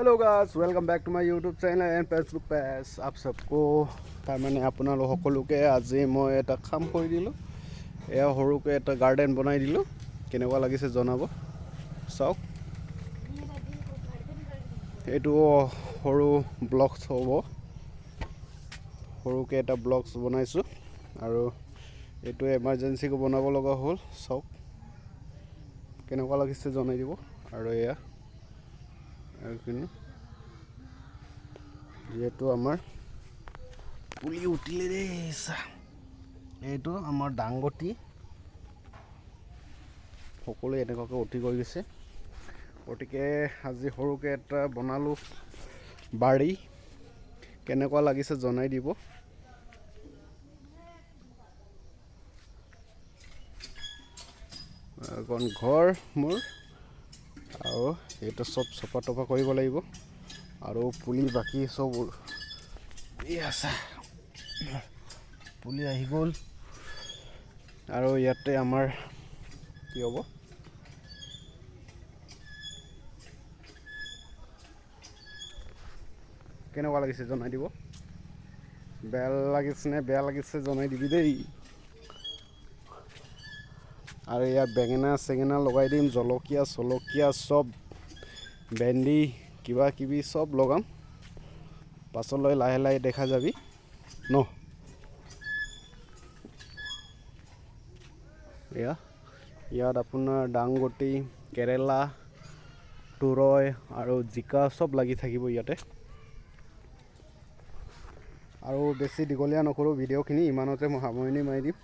Hello guys, welcome back to my YouTube channel and Facebook page. आप सबको তাৰমানে আপোনালোক সকলোকে আজি মই এটা কাম কৰি দিলোঁ। এয়া সৰুকৈ এটা গাৰ্ডেন বনাই দিলোঁ। কেনেকুৱা লাগিছে জনাব। চাওক, এইটো সৰু ব্লকছ হ'ব। সৰুকৈ এটা ব্লকছ বনাইছোঁ আৰু এইটো এমাৰ্জেঞ্চিকৈ বনাব লগা হ'ল। চাওক কেনেকুৱা লাগিছে জনাই দিব। আৰু এয়া যিহেতু আমাৰ পুলি উঠিলে দেই, এইটো আমাৰ ডাংগটি সকলোৱে এনেকুৱাকৈ উঠি গৈ গৈছে। গতিকে আজি সৰুকৈ এটা বনালোঁ বাৰী। কেনেকুৱা লাগিছে জনাই দিব। এখন ঘৰ মোৰ, আৰু এইটো চব চফা তফা কৰিব লাগিব। আৰু পুলি বাকী চব আছে, পুলি আহি গ'ল। আৰু ইয়াতে আমাৰ কি হ'ব, কেনেকুৱা লাগিছে জনাই দিব। বেয়া লাগিছে নে বেয়া লাগিছে জনাই দিবি দেই। আৰু ইয়াত বেঙেনা চেঙেনা লগাই দিম, জলকীয়া চলকীয়া চব, ভেন্দি কিবা কিবি চব লগাম। পাছলৈ লাহে লাহে দেখা যাবি ন। ইয়াত আপোনাৰ ডাংবটি, কেৰেলা, তুৰৈ আৰু জিকা চব লাগি থাকিব ইয়াতে। আৰু বেছি দীঘলীয়া নকৰোঁ ভিডিঅ'খিনি, ইমানতে মই সামৰণি মাৰি দিম,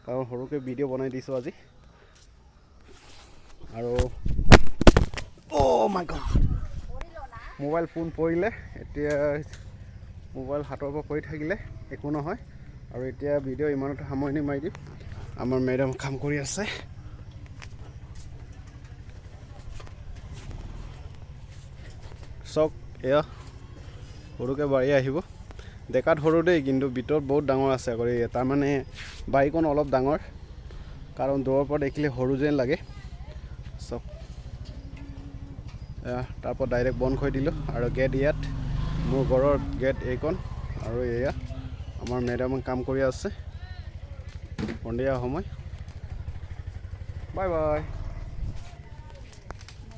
কাৰণ সৰুকৈ ভিডিঅ' বনাই দিছোঁ আজি। আৰু মাই গড, মোবাইল ফোন পৰিলে। এতিয়া মোবাইল হাতৰ পৰা পৰি থাকিলে একো নহয়। আৰু এতিয়া ভিডিঅ' ইমানতে সামৰণি মাৰি দিম। আমাৰ মেডাম কাম কৰি আছে। চাওক, এয়া সৰুকৈ বাঢ়ি আহিব। দেখাত সৰু দেই, কিন্তু ভিতৰত বহুত ডাঙৰ আছে। কৰি তাৰমানে বাৰীখন অলপ ডাঙৰ, কাৰণ দূৰৰ পৰা দেখিলে সৰু যেন লাগে। চাওক, তাৰপৰা ডাইৰেক্ট বন্ধ কৰি দিলোঁ। আৰু গেট ইয়াত, মোৰ ঘৰৰ গেট এইখন। আৰু এয়া আমাৰ মেডামে কাম কৰি আছে। সন্ধিয়া সময়। Bye bye.